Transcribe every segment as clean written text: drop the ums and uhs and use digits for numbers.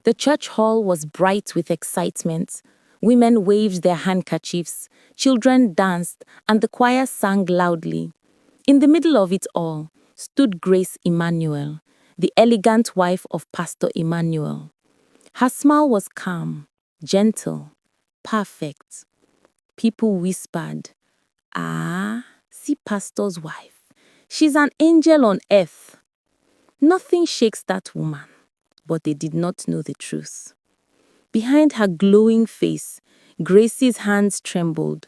The church hall was bright with excitement. Women waved their handkerchiefs, children danced, and the choir sang loudly. In the middle of it all stood Grace Emmanuel, the elegant wife of Pastor Emmanuel. Her smile was calm, gentle, perfect. People whispered, "Ah, see Pastor's wife. She's an angel on earth." Nothing shakes that woman, but they did not know the truth. Behind her glowing face, Grace's hands trembled.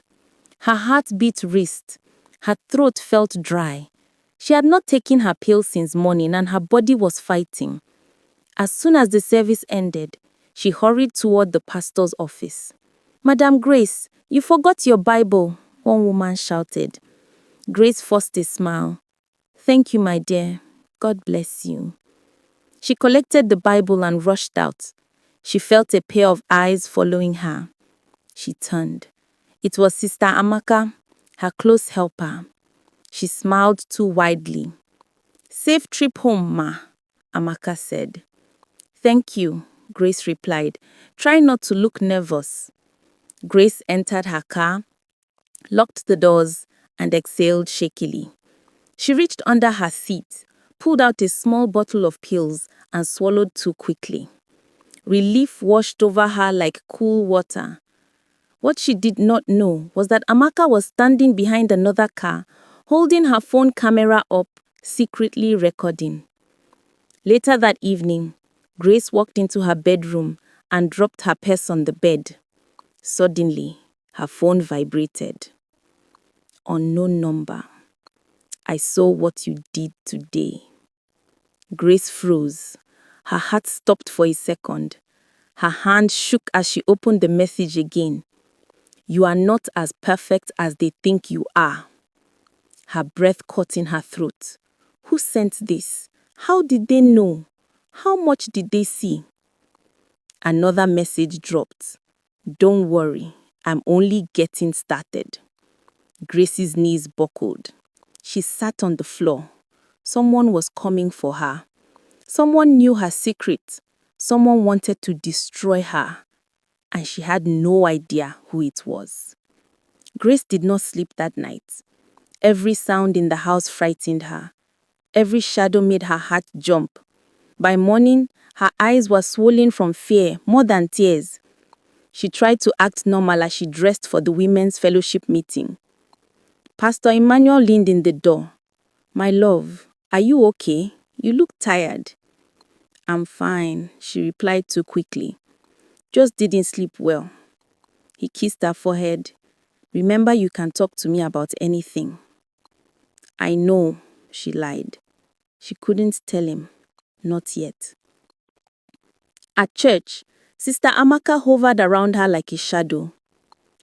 Her heartbeat raced. Her throat felt dry. She had not taken her pill since morning and her body was fighting. As soon as the service ended, she hurried toward the pastor's office. "Madam Grace, you forgot your Bible," one woman shouted. Grace forced a smile. "Thank you, my dear. God bless you." She collected the Bible and rushed out. She felt a pair of eyes following her. She turned. It was Sister Amaka, her close helper. She smiled too widely. "Safe trip home, ma," Amaka said. "Thank you," Grace replied. "Try not to look nervous." Grace entered her car, locked the doors, and exhaled shakily. She reached under her seat, pulled out a small bottle of pills, and swallowed two quickly. Relief washed over her like cool water. What she did not know was that Amaka was standing behind another car, holding her phone camera up, secretly recording. Later that evening, Grace walked into her bedroom and dropped her purse on the bed. Suddenly, her phone vibrated. Unknown number. "I saw what you did today." Grace froze. Her heart stopped for a second. Her hand shook as she opened the message again. "You are not as perfect as they think you are." Her breath caught in her throat. Who sent this? How did they know? How much did they see? Another message dropped. "Don't worry, I'm only getting started." Grace's knees buckled. She sat on the floor. Someone was coming for her. Someone knew her secret. Someone wanted to destroy her. And she had no idea who it was. Grace did not sleep that night. Every sound in the house frightened her. Every shadow made her heart jump. By morning, her eyes were swollen from fear more than tears. She tried to act normal as she dressed for the women's fellowship meeting. Pastor Emmanuel leaned in the door. "My love, are you okay? You look tired." "I'm fine," she replied too quickly. "Just didn't sleep well." He kissed her forehead. "Remember, you can talk to me about anything." "I know," she lied. She couldn't tell him. Not yet. At church, Sister Amaka hovered around her like a shadow.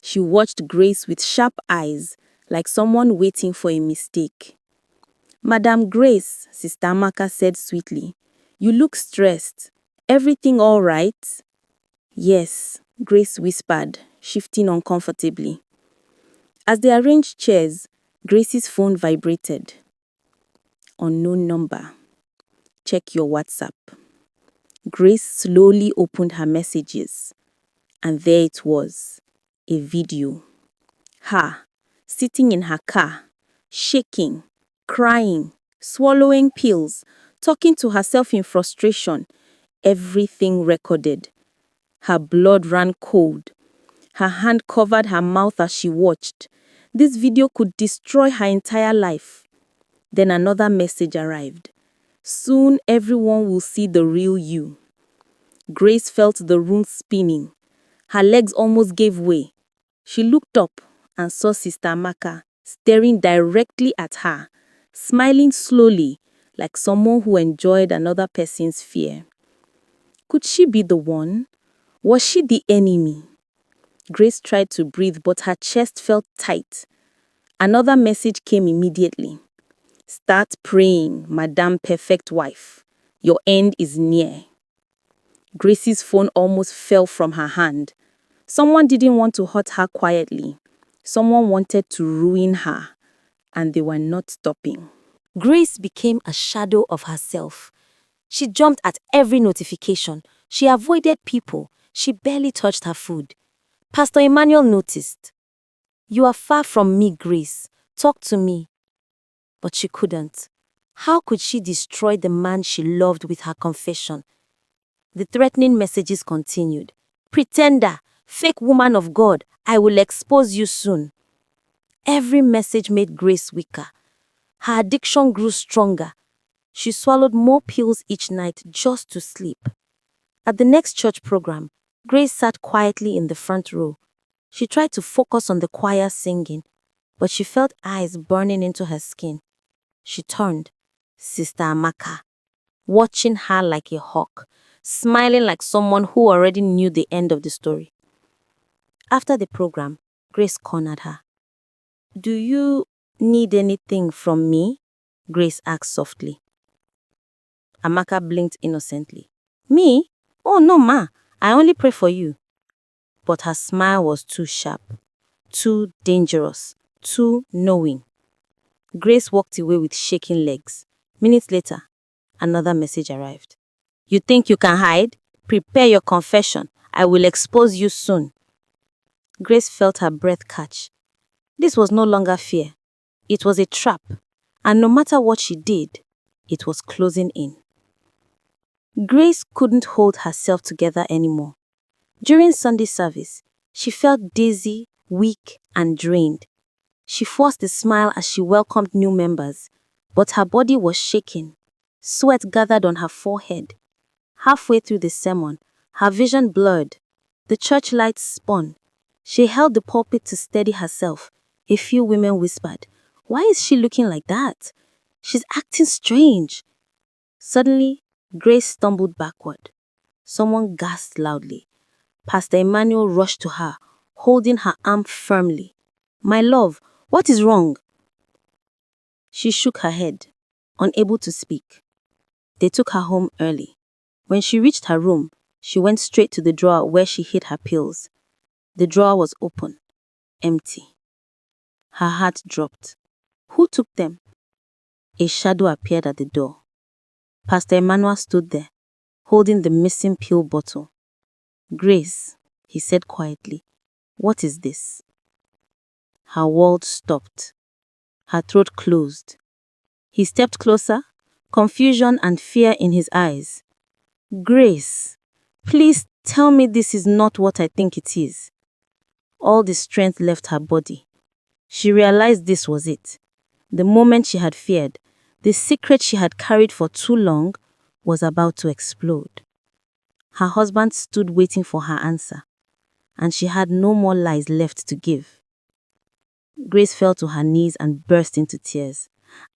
She watched Grace with sharp eyes, like someone waiting for a mistake. "Madam Grace," Sister Amaka said sweetly, "you look stressed. Everything all right?" "Yes," Grace whispered, shifting uncomfortably. As they arranged chairs, Grace's phone vibrated. Unknown number. "Check your WhatsApp." Grace slowly opened her messages, and there it was, a video. Her, sitting in her car, shaking, crying, swallowing pills, talking to herself in frustration, everything recorded. Her blood ran cold. Her hand covered her mouth as she watched. This video could destroy her entire life. Then another message arrived. "Soon everyone will see the real you." Grace felt the room spinning. Her legs almost gave way. She looked up and saw Sister Amaka staring directly at her, smiling slowly, like someone who enjoyed another person's fear. Could she be the one? Was she the enemy? Grace tried to breathe, but her chest felt tight. Another message came immediately. "Start praying, Madam Perfect Wife. Your end is near." Grace's phone almost fell from her hand. Someone didn't want to hurt her quietly. Someone wanted to ruin her, and they were not stopping. Grace became a shadow of herself. She jumped at every notification, She avoided people. She barely touched her food. Pastor Emmanuel noticed. "You are far from me, Grace. Talk to me." But she couldn't. How could she destroy the man she loved with her confession? The threatening messages continued. "Pretender, fake woman of God, I will expose you soon." Every message made Grace weaker. Her addiction grew stronger. She swallowed more pills each night just to sleep. At the next church program, Grace sat quietly in the front row. She tried to focus on the choir singing, but she felt eyes burning into her skin. She turned. Sister Amaka, watching her like a hawk, smiling like someone who already knew the end of the story. After the program, Grace cornered her. "Do you need anything from me?" Grace asked softly. Amaka blinked innocently. "Me? Oh no, ma. I only pray for you." But her smile was too sharp, too dangerous, too knowing. Grace walked away with shaking legs. Minutes later, another message arrived. "You think you can hide? Prepare your confession. I will expose you soon." Grace felt her breath catch. This was no longer fear. It was a trap. And no matter what she did, it was closing in. Grace couldn't hold herself together anymore. During Sunday service, she felt dizzy, weak, and drained. She forced a smile as she welcomed new members, but her body was shaking. Sweat gathered on her forehead. Halfway through the sermon, her vision blurred. The church lights spun. She held the pulpit to steady herself. A few women whispered, "Why is she looking like that? She's acting strange." Suddenly, Grace stumbled backward. Someone gasped loudly. Pastor Emmanuel rushed to her, holding her arm firmly. "My love, what is wrong?" She shook her head, unable to speak. They took her home early. When she reached her room, she went straight to the drawer where she hid her pills. The drawer was open, empty. Her heart dropped. Who took them? A shadow appeared at the door. Pastor Emmanuel stood there, holding the missing pill bottle. "Grace," he said quietly, "what is this?" Her world stopped. Her throat closed. He stepped closer, confusion and fear in his eyes. "Grace, please tell me this is not what I think it is." All the strength left her body. She realized this was it. The moment she had feared, the secret she had carried for too long, was about to explode. Her husband stood waiting for her answer, and she had no more lies left to give. Grace fell to her knees and burst into tears.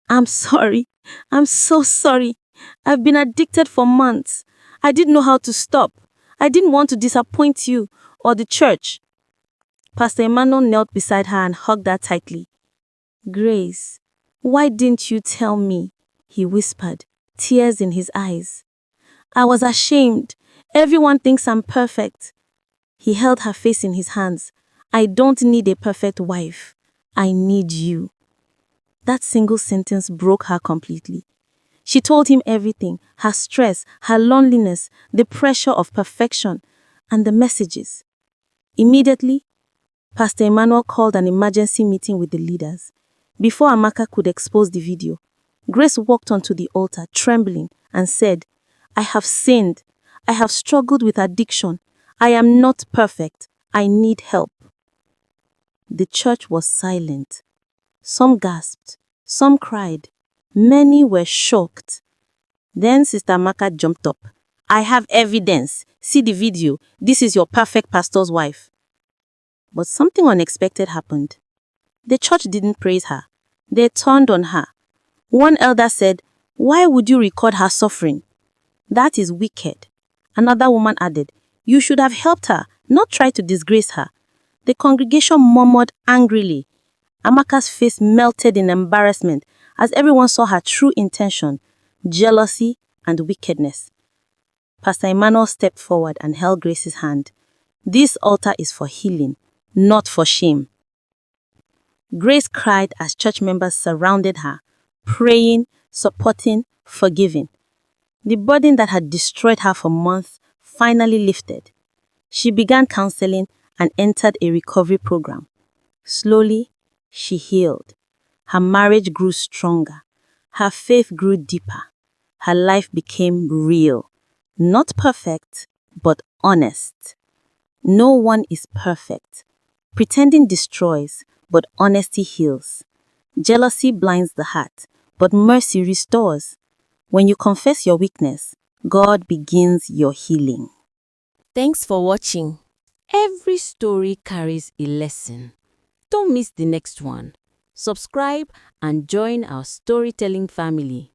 "I'm sorry. I'm so sorry. I've been addicted for months. I didn't know how to stop. I didn't want to disappoint you or the church." Pastor Emmanuel knelt beside her and hugged her tightly. "Grace, why didn't you tell me?" he whispered, tears in his eyes. "I was ashamed. Everyone thinks I'm perfect." He held her face in his hands. "I don't need a perfect wife. I need you." That single sentence broke her completely. She told him everything, her stress, her loneliness, the pressure of perfection, and the messages. Immediately, Pastor Emmanuel called an emergency meeting with the leaders. Before Amaka could expose the video, Grace walked onto the altar, trembling, and said, "I have sinned. I have struggled with addiction. I am not perfect. I need help." The church was silent. Some gasped, some cried. Many were shocked. Then Sister Amaka jumped up. "I have evidence. See the video. This is your perfect pastor's wife." But something unexpected happened. The church didn't praise her. They turned on her. One elder said, "Why would you record her suffering? That is wicked." Another woman added, "You should have helped her, not try to disgrace her." The congregation murmured angrily. Amaka's face melted in embarrassment as everyone saw her true intention, jealousy and wickedness. Pastor Emmanuel stepped forward and held Grace's hand. "This altar is for healing, not for shame." Grace cried as church members surrounded her, praying, supporting, forgiving. The burden that had destroyed her for months finally lifted. She began counseling and entered a recovery program. Slowly, she healed. Her marriage grew stronger. Her faith grew deeper. Her life became real. Not perfect, but honest. No one is perfect. Pretending destroys, but honesty heals. Jealousy blinds the heart, but mercy restores. When you confess your weakness, God begins your healing. Thanks for watching. Every story carries a lesson. Don't miss the next one. Subscribe and join our storytelling family.